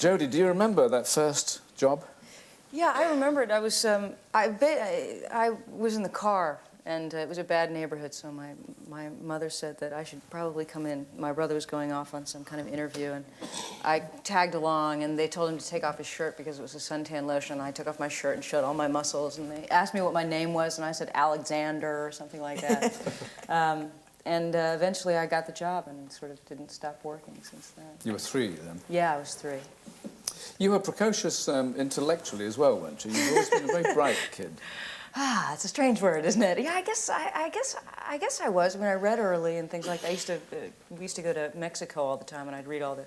Jodie, do you remember that first job? Yeah, I remember it. I was in the car, and it was a bad neighborhood, so my mother said that I should probably come in. My brother was going off on some kind of interview, and I tagged along, and they told him to take off his shirt because it was a suntan lotion. I took off my shirt and showed all my muscles, and they asked me what my name was, and I said Alexander or something like that. Eventually I got the job and sort of didn't stop working since then. You were 3 then? Yeah, I was 3. You were precocious intellectually as well, weren't you? You've always been a very bright kid. Ah, it's a strange word, isn't it? Yeah, I guess I was. I mean, I read early and things like that. We used to go to Mexico all the time, and I'd read all the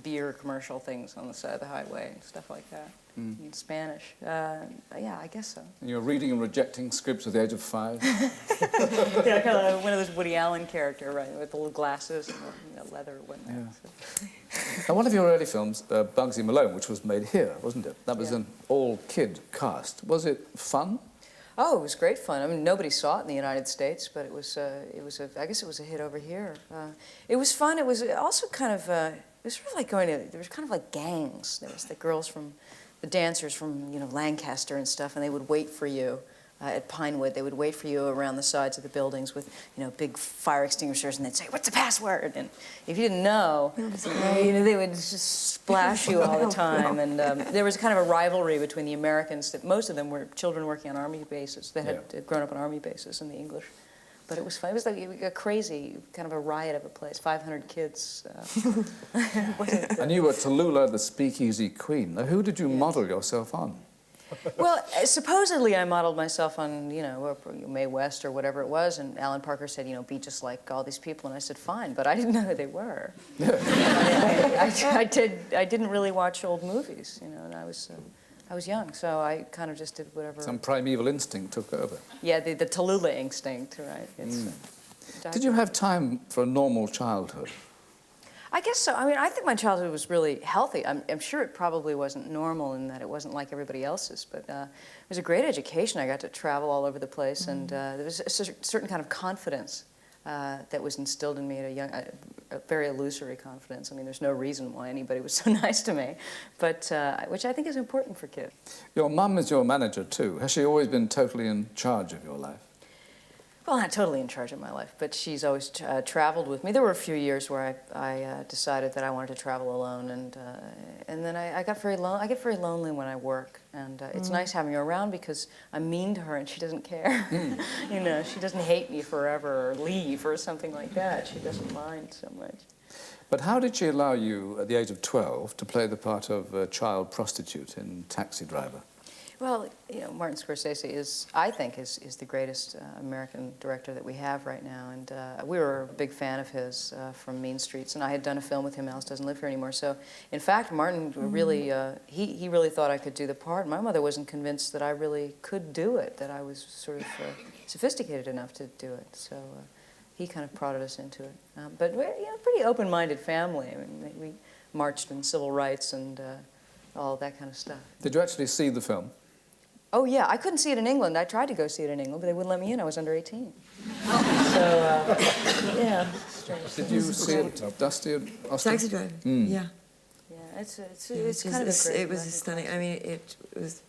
beer commercial things on the side of the highway and stuff like that in Spanish. Yeah, I guess so. And you were reading and rejecting scripts at the age of 5? Yeah, kind of one of those Woody Allen character, right, with the little glasses and the leather and whatnot. Yeah. So. And one of your early films, Bugsy Malone, which was made here, wasn't it? That was Yeah. an all-kid cast. Was it fun? Oh, it was great fun. I mean, nobody saw it in the United States, but I guess it was a hit over here. It was fun. It was also kind of, it was sort of like there was kind of like gangs. There was the girls from, the dancers from, Lancaster and stuff, and they would wait for you at Pinewood. They would wait for you around the sides of the buildings with, big fire extinguishers, and they'd say, "What's the password?" And if you didn't know, they would just splash you all the time. And there was kind of a rivalry between the Americans, that most of them were children working on army bases, that had grown up on army bases, and the English. But it was fun. It was like a crazy, kind of a riot of a place. 500 kids. And you were Tallulah, the speakeasy queen. Now, who did you model yourself on? Well, supposedly I modeled myself on, Mae West or whatever it was, and Alan Parker said, be just like all these people, and I said, fine, but I didn't know who they were. I didn't really watch old movies, and I was young, so I kind of just did whatever. Some primeval instinct took over. Yeah, the Tallulah instinct, right? Did you have time for a normal childhood? I guess so. I mean, I think my childhood was really healthy. I'm sure it probably wasn't normal in that it wasn't like everybody else's, but it was a great education. I got to travel all over the place, and there was a certain kind of confidence that was instilled in me at a very illusory confidence. I mean, there's no reason why anybody was so nice to me, but which I think is important for kids. Your mum is your manager too. Has she always been totally in charge of your life? Well, not totally in charge of my life, but she's always traveled with me. There were a few years where I decided that I wanted to travel alone, and then I got very lonely. I get very lonely when I work, and it's nice having her around because I'm mean to her and she doesn't care. She doesn't hate me forever or leave or something like that. She doesn't mind so much. But how did she allow you, at the age of 12, to play the part of a child prostitute in Taxi Driver? Well, Martin Scorsese is, I think, is the greatest American director that we have right now, and we were a big fan of his from Mean Streets, and I had done a film with him. Alice doesn't live here anymore. So, in fact, Martin really, he really thought I could do the part. My mother wasn't convinced that I really could do it, that I was sort of sophisticated enough to do it. So he kind of prodded us into it. But we're a pretty open-minded family. I mean, we marched in civil rights and all that kind of stuff. Did you actually see the film? Oh, yeah. I couldn't see it in England. I tried to go see it in England, but they wouldn't let me in. I was under 18. Yeah. Did you see it, Dusty and Austin? Taxi Driver, yeah. Yeah, it's kind of a great... It was stunning. I mean, it was...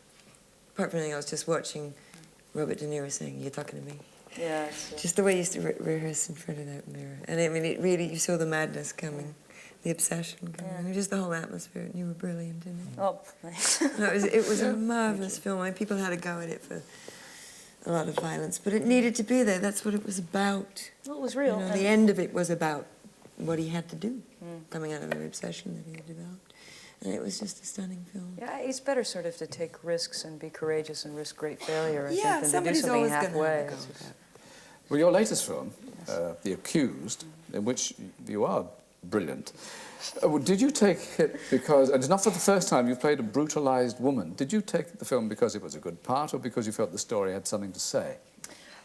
Apart from anything, I was just watching Robert De Niro saying, "You're talking to me." Yeah. Just the way he used to rehearse in front of that mirror. And I mean, it really, you saw the madness coming. The obsession coming, just the whole atmosphere, and you were brilliant in it. Oh, thanks. No, it was a marvellous film. I mean, people had a go at it for a lot of violence, but it needed to be there. That's what it was about. Well, it was real. The end of it was about what he had to do, coming out of the obsession that he had developed. And it was just a stunning film. Yeah, it's better sort of to take risks and be courageous and risk great failure, I yeah, think, than to do something halfway. Well, your latest film, The Accused, in which you are brilliant. Did you take it because, and it's not for the first time you've played a brutalized woman, did you take the film because it was a good part or because you felt the story had something to say?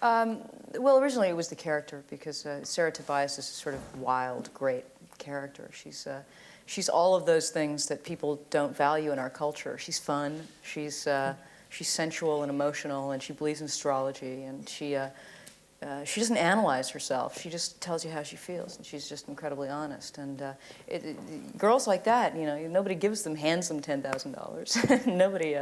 Well, originally it was the character, because Sarah Tobias is a sort of wild, great character. She's all of those things that people don't value in our culture. She's fun, she's sensual and emotional, and she believes in astrology, and she doesn't analyze herself. She just tells you how she feels, and she's just incredibly honest. And girls like that, you know, nobody hands them $10,000. Nobody,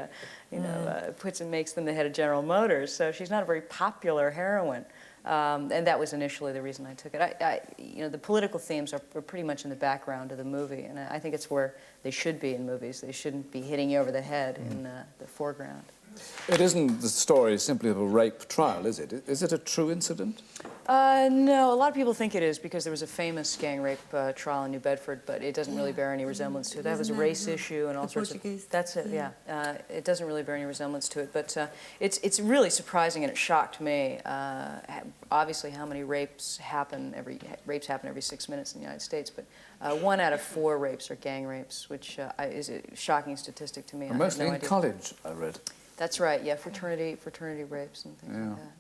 puts and makes them the head of General Motors. So she's not a very popular heroine. And that was initially the reason I took it. The political themes are pretty much in the background of the movie, and I think it's where they should be in movies. They shouldn't be hitting you over the head in the foreground. It isn't the story simply of a rape trial, is it? Is it a true incident? No, a lot of people think it is because there was a famous gang rape trial in New Bedford, but it doesn't really bear any resemblance to it. That was a race issue and all sorts of... That's it, yeah. It doesn't really bear any resemblance to it, but it's really surprising, and it shocked me, obviously, how many rapes happen every 6 minutes in the United States, but 1 out of 4 rapes are gang rapes, which is a shocking statistic to me. And mostly in college, I read. That's right, yeah, fraternity rapes and things like that.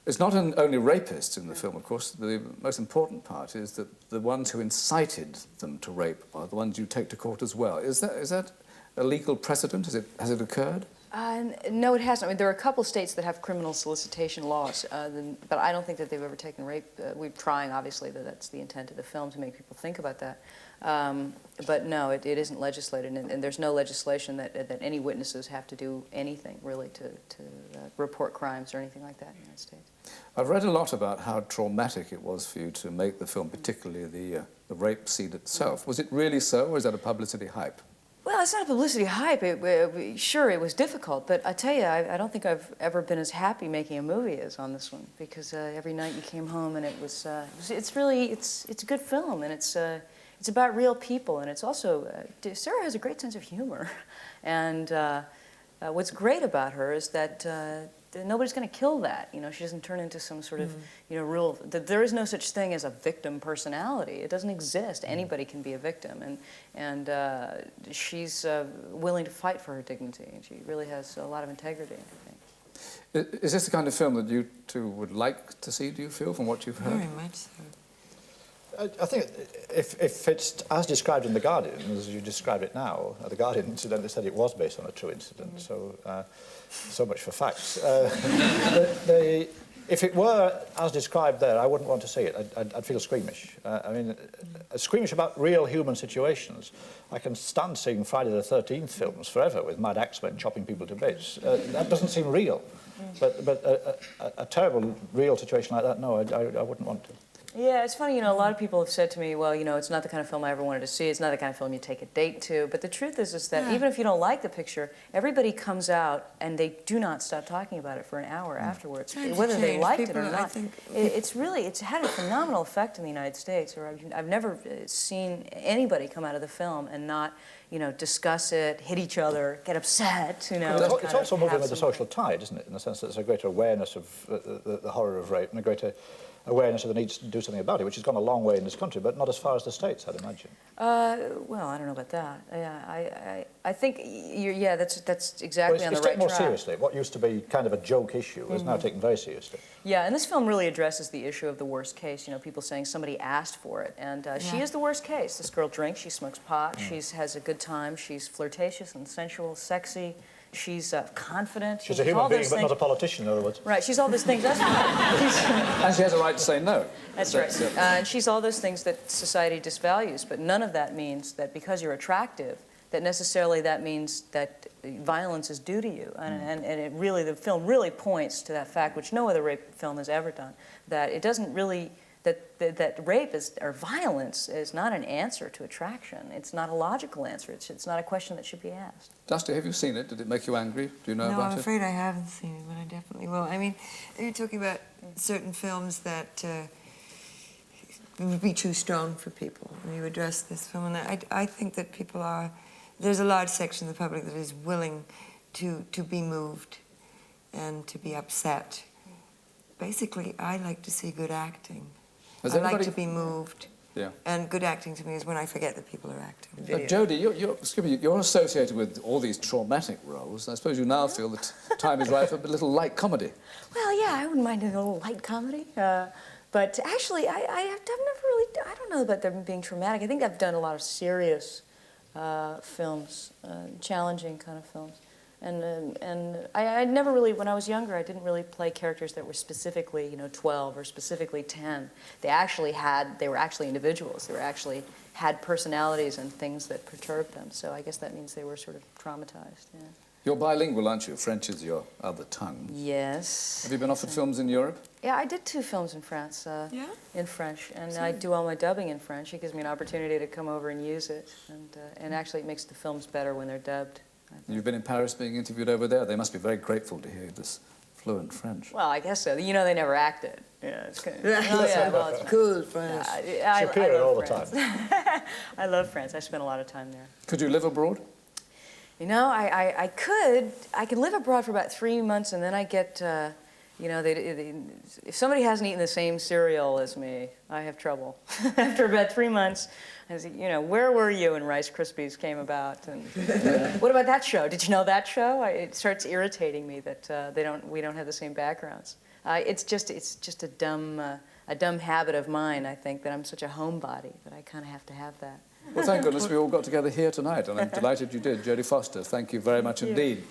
It's not only rapists in the film, of course. The most important part is that the ones who incited them to rape are the ones you take to court as well. Is that a legal precedent? Has it occurred? No, it hasn't. I mean, there are a couple states that have criminal solicitation laws, but I don't think that they've ever taken rape. We're trying, obviously, that's the intent of the film, to make people think about that. But no, it isn't legislated, and there's no legislation that any witnesses have to do anything, really, to report crimes or anything like that in the United States. I've read a lot about how traumatic it was for you to make the film, particularly the rape scene itself. Was it really so, or is that a publicity hype? Well, it's not a publicity hype. Sure, it was difficult, but I tell you, I don't think I've ever been as happy making a movie as on this one, because every night you came home and it's a good film, and it's about real people, and it's also, Sarah has a great sense of humor, and what's great about her is that nobody's going to kill that. You know, she doesn't turn into some sort of, there is no such thing as a victim personality. It doesn't exist. Anybody can be a victim, and she's willing to fight for her dignity, and she really has a lot of integrity, I think. Is this the kind of film that you two would like to see, do you feel, from what you've heard? Very much so. I think if it's as described in The Guardian, as you describe it now, The Guardian incidentally said it was based on a true incident, so much for facts. If it were as described there, I wouldn't want to see it. I'd feel squeamish. I mean, squeamish about real human situations. I can stand seeing Friday the 13th films forever with mad axemen chopping people to bits. That doesn't seem real. But a terrible real situation like that, no, I wouldn't want to. Yeah, it's funny, a lot of people have said to me, well, it's not the kind of film I ever wanted to see. It's not the kind of film you take a date to. But the truth is that even if you don't like the picture, everybody comes out and they do not stop talking about it for an hour afterwards, whether they liked it or not. It's had a phenomenal effect in the United States. Or I've never seen anybody come out of the film and not, discuss it, hit each other, get upset. It's also moving with the social tide, isn't it? In the sense that there's a greater awareness of the horror of rape and a greater awareness of the need to do something about it, which has gone a long way in this country, but not as far as the States, I'd imagine. Well, I don't know about that. Yeah, I think that's exactly on the right track. It's taken more seriously. What used to be kind of a joke issue is now taken very seriously. Yeah, and this film really addresses the issue of the worst case. People saying somebody asked for it, and she is the worst case. This girl drinks, she smokes pot, she has a good time, she's flirtatious and sensual, sexy. She's confident. She's a human being, but not a politician, in other words. Right, she's all those things. That's right. And she has a right to say no. That's right. And she's all those things that society disvalues, but none of that means that because you're attractive, that necessarily that means that violence is due to you. And the film really points to that fact, which no other rape film has ever done, that it doesn't really... That rape or violence is not an answer to attraction. It's not a logical answer. It's not a question that should be asked. Dusty, have you seen it? Did it make you angry? Do you know about it? No, I'm afraid I haven't seen it, but I definitely will. I mean, you're talking about certain films that would be too strong for people when you address this film. And I think that there's a large section of the public that is willing to be moved and to be upset. Basically, I like to see good acting. I like to be moved. Yeah. And good acting to me is when I forget that people are acting. Jodie, you're associated with all these traumatic roles. I suppose you now feel that time is right for a little light comedy. Well, yeah, I wouldn't mind a little light comedy. But actually, I've never really... I don't know about them being traumatic. I think I've done a lot of serious films, challenging kind of films. And I never really, when I was younger, I didn't really play characters that were specifically, 12 or specifically 10. They were actually individuals. They were actually had personalities and things that perturbed them. So I guess that means they were sort of traumatized. Yeah. You're bilingual, aren't you? French is your other tongue. Yes. Have you been offered films in Europe? Yeah, I did 2 films in France, Yeah? in French, and I do all my dubbing in French. It gives me an opportunity to come over and use it, and actually it makes the films better when they're dubbed. You've been in Paris being interviewed over there. They must be very grateful to hear this fluent French. Well, I guess so. They never acted. Yeah, it's kind of, oh, yeah, well, it's Cool, France. Superior all the France. time. I love France. I spent a lot of time there. Could you live abroad? I could live abroad for about 3 months, and then I get, if somebody hasn't eaten the same cereal as me, I have trouble. After about 3 months, I say, where were you when Rice Krispies came about? And what about that show? Did you know that show? It starts irritating me that we don't have the same backgrounds. It's just a dumb habit of mine, I think, that I'm such a homebody that I kind of have to have that. Well, thank goodness we all got together here tonight, and I'm delighted you did. Jodie Foster, thank you very much indeed.